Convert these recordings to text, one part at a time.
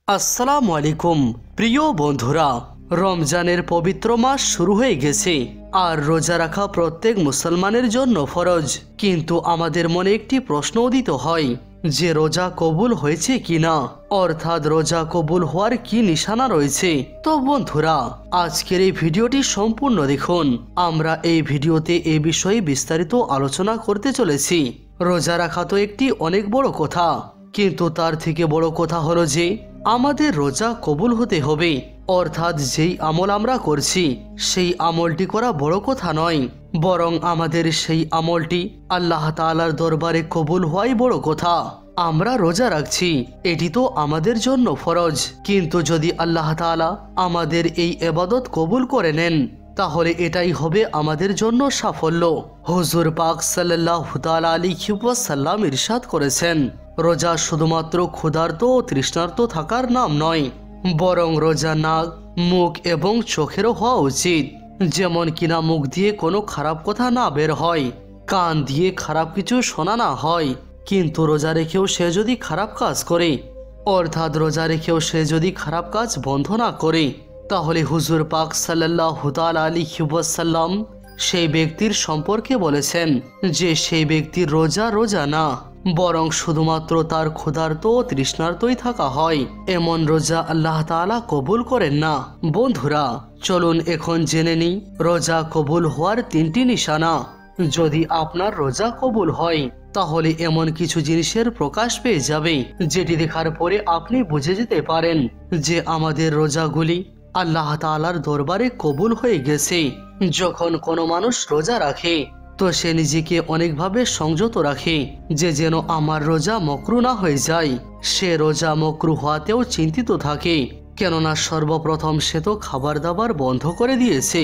আসসালামু আলাইকুম প্রিয় বন্ধুরা, রমজানের পবিত্র মাস শুরু হয়ে গেছে আর রোজা রাখা প্রত্যেক মুসলমানের জন্য ফরজ। কিন্তু আমাদের মনে একটি প্রশ্ন উদিত হয় যে রোজা কবুল হয়েছে কিনা, অর্থাৎ রোজা কবুল হওয়ার কি নিশানা রয়েছে। তো বন্ধুরা, আজকের এই ভিডিওটি সম্পূর্ণ দেখুন। আমরা এই ভিডিওতে এই বিষয়ে বিস্তারিত আলোচনা করতে চলেছি। রোজা রাখা তো একটি অনেক বড় কথা, কিন্তু তার থেকে বড় কথা হলো যে আমাদের রোজা কবুল হতে হবে। অর্থাৎ যেই আমল আমরা করছি সেই আমলটি করা বড় কথা নয়, বরং আমাদের সেই আমলটি আল্লাহ তাআলার দরবারে কবুল হওয়াই বড় কথা। আমরা রোজা রাখছি, এটি তো আমাদের জন্য ফরজ, কিন্তু যদি আল্লাহ তাআলা আমাদের এই ইবাদত কবুল করে নেন তাহলে এটাই হবে আমাদের জন্য সাফল্য। হুজুর পাক সাল্লাল্লাহু তাআলা আলাইহি ওয়াসাল্লাম ইরশাদ করেছেন, রোজা শুধুমাত্র ক্ষুধার্ত ও তৃষ্ণার্ত থাকার নাম নয়, বরং রোজা নাক, মুখ এবং চোখেরও হওয়া উচিত। যেমন কিনা মুখ দিয়ে কোনো খারাপ কথা না বের হয়, কান দিয়ে খারাপ কিছু শোনা না হয়। কিন্তু রোজা রেখেও সে যদি খারাপ কাজ করে, অর্থাৎ রোজা রেখেও সে যদি খারাপ কাজ বন্ধ না করে, তাহলে হুজুর পাক সাল্লাল্লাহু তাআলা আলাইহি ওয়াসাল্লাম সেই ব্যক্তির সম্পর্কে বলেছেন যে সেই ব্যক্তির রোজা না, বরং শুধুমাত্র তার ক্ষুধার্ত ও তৃষ্ণার্তই থাকা হয়। এমন রোজা আল্লাহ তাআলা কবুল করেন না। বন্ধুরা, চলুন এখন জেনে নিই রোজা কবুল হওয়ার তিনটি নিশানা। যদি আপনার রোজা কবুল হয় তাহলে এমন কিছু জিনিসের প্রকাশ পেয়ে যাবে যেটি দেখার পরে আপনি বুঝে যেতে পারেন যে আমাদের রোজাগুলি আল্লাহ তাআলার দরবারে কবুল হয়ে গেছে। যখন কোনো মানুষ রোজা রাখে তো সে নিজেকে অনেকভাবে সংযত রাখে যে যেন আমার রোজা মকরু না হয়ে যায়। সে রোজা মকরু হওয়াতেও চিন্তিত থাকে, কেননা সর্বপ্রথম সে তো খাবার দাবার বন্ধ করে দিয়েছে।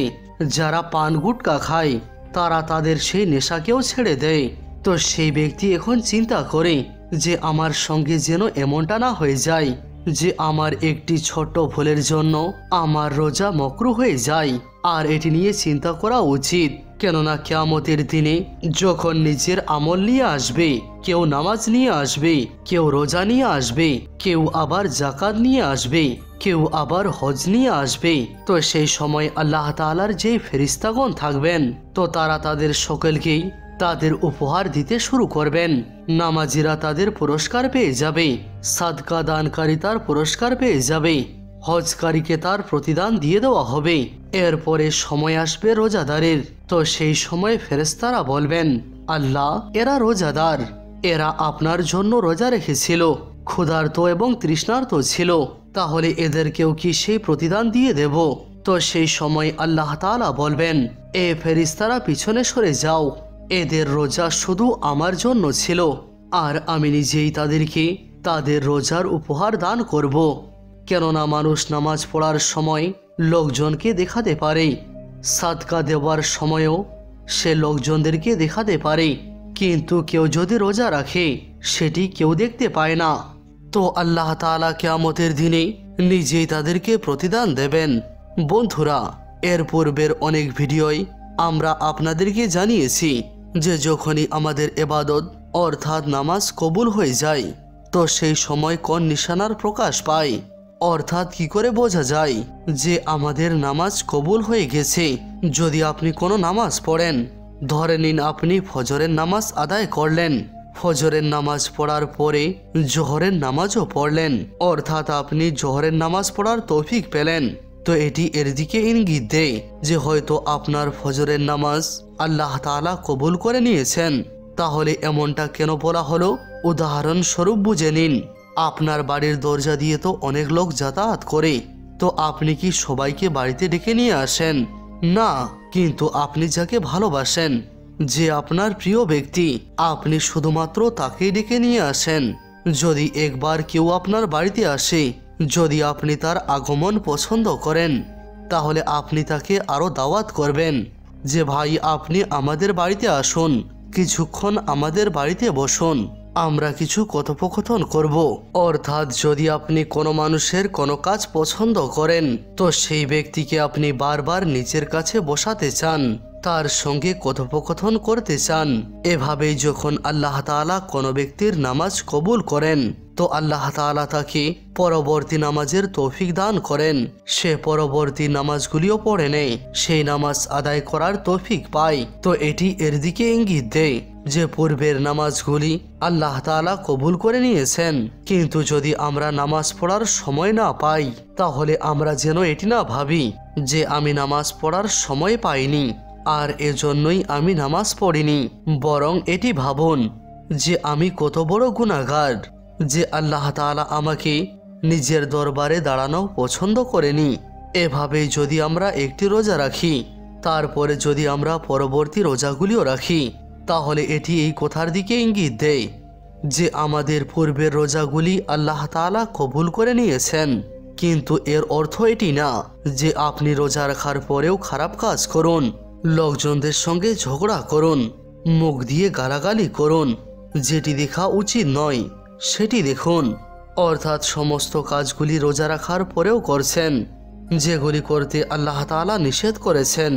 যারা পান গুটকা খায় তারা তাদের সেই নেশাকেও ছেড়ে দেয়। তো সেই ব্যক্তি এখন চিন্তা করে যে আমার সঙ্গে যেন এমনটা না হয়ে যায় যে আমার একটি ছোট্ট ভুলের জন্য আমার রোজা মকরু হয়ে যায়। আর এটি নিয়ে চিন্তা করা উচিত, কেননা কিয়ামতের দিনে যখন নিজের আমল নিয়ে আসবে, কেউ নামাজ নিয়ে আসবে, কেউ রোজা নিয়ে আসবে, কেউ আবার যাকাত নিয়ে আসবে, কেউ আবার হজ নিয়ে আসবে, তো সেই সময় আল্লাহ তাআলার যে ফেরেশতাগণ থাকবেন তো তারা তাদের সকলকেই তাদের উপহার দিতে শুরু করবেন। নামাজিরা তাদের পুরস্কার পেয়ে যাবে, সাদকা দানকারী তার পুরস্কার পেয়ে যাবে, হজকারীকে তার প্রতিদান দিয়ে দেওয়া হবে। এরপরে সময় আসবে রোজাদারের, তো সেই সময় ফেরেশতারা বলবেন, আল্লাহ, এরা রোজাদার, এরা আপনার জন্য রোজা রেখেছিল, ক্ষুধার্ত এবং তৃষ্ণার্ত ছিল, তাহলে এদেরকেও কি সেই প্রতিদান দিয়ে দেব? তো সেই সময় আল্লাহ তাআলা বলবেন, এ ফেরেশতারা পিছনে সরে যাও, এদের রোজা শুধু আমার জন্য ছিল আর আমি নিজেই তাদেরকে তাদের রোজার উপহার দান করব। কেননা মানুষ নামাজ পড়ার সময় লোকজনকে দেখাতে পারে, সাদকা দেওয়ার সময়ও সে লোকজনদেরকে দেখাতে পারে, কিন্তু কেউ যদি রোজা রাখে সেটি কেউ দেখতে পায় না। তো আল্লাহ তাআলা কিয়ামতের দিনে নিজেই তাদেরকে প্রতিদান দেবেন। বন্ধুরা, এর পূর্বের অনেক ভিডিওয় আমরা আপনাদেরকে জানিয়েছি যে যখনই আমাদের ইবাদত অর্থাৎ নামাজ কবুল হয়ে যায় তো সেই সময় কোন নিশানার প্রকাশ পায়, অর্থাৎ কি করে বোঝা যায় যে আমাদের নামাজ কবুল হয়ে গেছে। যদি আপনি কোনো নামাজ পড়েন, ধরে নিন আপনি ফজরের নামাজ আদায় করলেন, ফজরের নামাজ পড়ার পরে জোহরের নামাজও পড়লেন, অর্থাৎ আপনি জোহরের নামাজ পড়ার তৌফিক পেলেন, তো এটি এর দিকে ইঙ্গিত দেয় যে হয়তো আপনার ফজরের নামাজ আল্লাহ তাআলা কবুল করে নিয়েছেন। তাহলে এমনটা কেন বলা হলো? উদাহরণস্বরূপ বুঝে নিন, আপনার বাড়ির দরজা দিয়ে তো অনেক লোক যাতায়াত করে, তো আপনি কি সবাইকে বাড়িতে ডেকে নিয়ে আসেন? না, কিন্তু আপনি যাকে ভালোবাসেন, যে আপনার প্রিয় ব্যক্তি, আপনি শুধুমাত্র তাকেই ডেকে নিয়ে আসেন। যদি একবার কেউ আপনার বাড়িতে আসে, যদি আপনি তার আগমন পছন্দ করেন, তাহলে আপনি তাকে আরো দাওয়াত করবেন যে ভাই, আপনি আমাদের বাড়িতে আসুন, কিছুক্ষণ আমাদের বাড়িতে বসুন, আমরা কিছু কথোপকথন করব। অর্থাৎ যদি আপনি কোনো মানুষের কোনো কাজ পছন্দ করেন তো সেই ব্যক্তিকে আপনি বারবার নিজের কাছে বসাতে চান, তার সঙ্গে কথোপকথন করতে চান। এভাবেই যখন আল্লাহ তাআলা কোনো ব্যক্তির নামাজ কবুল করেন তো আল্লাহ তাআলা তাকে পরবর্তী নামাজের তৌফিক দান করেন। সে পরবর্তী নামাজগুলিও পড়ে নেয়, সেই নামাজ আদায় করার তৌফিক পায়। তো এটি এর দিকে ইঙ্গিত দেয় যে পূর্বের নামাজগুলি আল্লাহ তাআলা কবুল করে নিয়েছেন। কিন্তু যদি আমরা নামাজ পড়ার সময় না পাই, তাহলে আমরা যেন এটি না ভাবি যে আমি নামাজ পড়ার সময় পাইনি আর এজন্যই আমি নামাজ পড়িনি, বরং এটি ভাবুন যে আমি কত বড় গুনাহগার, যে আল্লাহ তাআলা আমাকে নিজের দরবারে দাঁড়ানো পছন্দ করেনি। এভাবেই যদি আমরা একটি রোজা রাখি, তারপরে যদি আমরা পরবর্তী রোজাগুলিও রাখি, তাহলে এটি এই কথার দিকে ইঙ্গিত দেয় যে আমাদের পূর্বের রোজাগুলি আল্লাহ তাআলা কবুল করে নিয়েছেন। কিন্তু এর অর্থ এটি না যে আপনি রোজা রাখার পরেও খারাপ কাজ করুন, লোকজনদের সঙ্গে ঝগড়া করুন, মুখ দিয়ে গালাগালি করুন। যেটি দেখা উচিত নয় সেটি দেখুন। অর্থাৎ সমস্ত কাজগুলি রোজা রাখার পরেও করছেন, যেগুলি করতে আল্লাহ তাআলা নিষেধ করেছেন।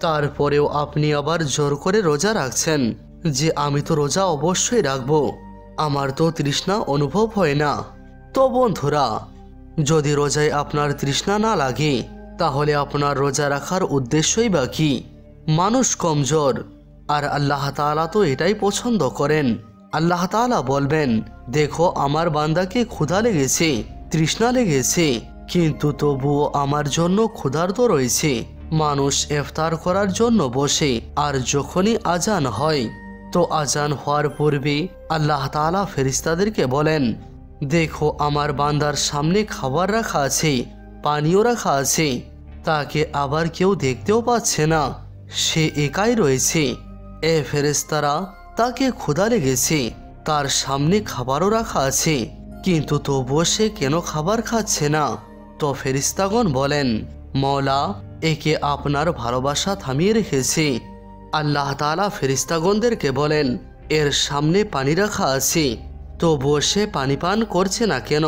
তারপরেও আপনি আবার জোর করে রোজা রাখছেন যে আমি তো রোজা অবশ্যই রাখবো, আমার তো তৃষ্ণা অনুভব হয় না। তো বন্ধুরা, যদি রোজায় আপনার তৃষ্ণা না লাগে, তাহলে আপনার রোজা রাখার উদ্দেশ্যই বা কি? মানুষ কমজোর, আর আল্লাহ তাআলা তো এটাই পছন্দ করেন। আল্লাহ তাআলা বলবেন, দেখো আমার বান্দাকে ক্ষুধা লেগেছে, তৃষ্ণা লেগেছে, কিন্তু তবুও আমার জন্য ক্ষুধার্ত রয়েছে। মানুষ ইফতার করার জন্য বসে, আর যখনই আজান হয়, তো আজান হওয়ার পূর্বে আল্লাহ তাআলা ফেরেশতাদেরকে বলেন, দেখো আমার বান্দার সামনে খাবার রাখা আছে, পানীয় রাখা আছে, তাকে আবার কেউ দেখতেও পাচ্ছে না, সে একাই রয়েছে। এ ফেরেশতারা, তাকে ক্ষুধা লেগেছে, তার সামনে খাবারও রাখা আছে, কিন্তু তবুও সে কেন খাবার খাচ্ছে না? তো ফেরেশতাগণ বলেন, মওলা, একে আপনার ভালোবাসা থামিয়ে রেখেছে। আল্লাহ তাআলা ফেরেশতাগণদেরকে বলেন, এর সামনে পানি রাখা আছে, তবুও সে পানি পান করছে না কেন?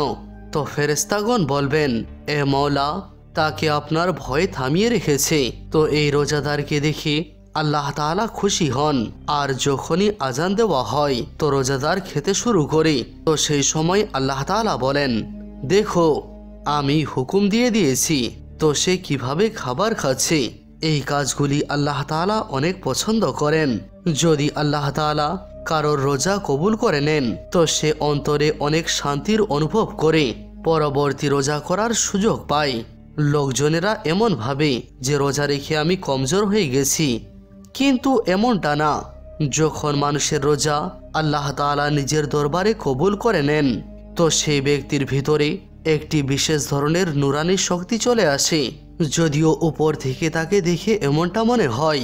তো ফেরেশতাগণ বলবেন, এ মওলা, তাকে আপনার ভয় থামিয়ে রেখেছে। তো এই রোজাদারকে দেখে আল্লাহ তাআলা খুশি হন, আর যখনই আজান দেওয়া হয় তো রোজাদার খেতে শুরু করে। তো সেই সময় আল্লাহ তাআলা বলেন, দেখো আমি হুকুম দিয়ে দিয়েছি, তো সে কিভাবে খাবার খাচ্ছে। এই কাজগুলি আল্লাহ তাআলা অনেক পছন্দ করেন। যদি আল্লাহ তাআলা কারোর রোজা কবুল করে নেন, তো সে অন্তরে অনেক শান্তির অনুভব করে পরবর্তী রোজা করার সুযোগ পায়। লোকজনেরা এমন ভাবে যে রোজা রেখে আমি কমজোর হয়ে গেছি, কিন্তু এমনটা না। যখন মানুষের রোজা আল্লাহ তাআলা নিজের দরবারে কবুল করে নেন, তো সেই ব্যক্তির ভিতরে একটি বিশেষ ধরনের নুরানি শক্তি চলে আসে। যদিও উপর থেকে তাকে দেখে এমনটা মনে হয়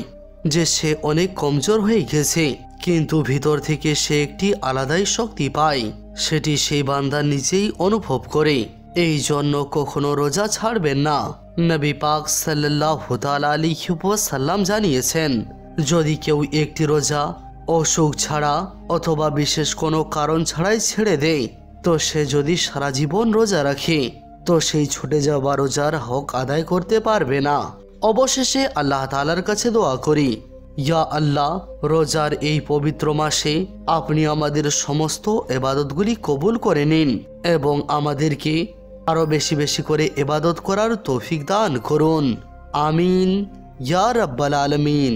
যে সে অনেক কমজোর হয়ে গেছে, কিন্তু ভিতর থেকে সে একটি আলাদাই শক্তি পায়, সেটি সেই বান্দা নিজেই অনুভব করে। এই জন্য কখনো রোজা ছাড়বেন না। নবী পাক সাল্লাল্লাহু তাআলা আলাইহি ওয়াসাল্লাম জানিয়েছেন, যদি কেউ একটি রোজা অসুখ ছাড়া অথবা বিশেষ কোনো কারণ ছাড়াই ছেড়ে দেয়, তো সে যদি সারা জীবন রোজা রাখে, তো সেই ছুটে যাওয়া রোজার হক আদায় করতে পারবে না। অবশেষে আল্লাহ তাআলার কাছে দোয়া করি, ইয়া আল্লাহ, রোজার এই পবিত্র মাসে আপনি আমাদের সমস্ত ইবাদতগুলি কবুল করে নিন এবং আমাদেরকে আরো বেশি বেশি করে ইবাদত করার তৌফিক দান করুন। আমিন ইয়া রাব্বাল আলামিন।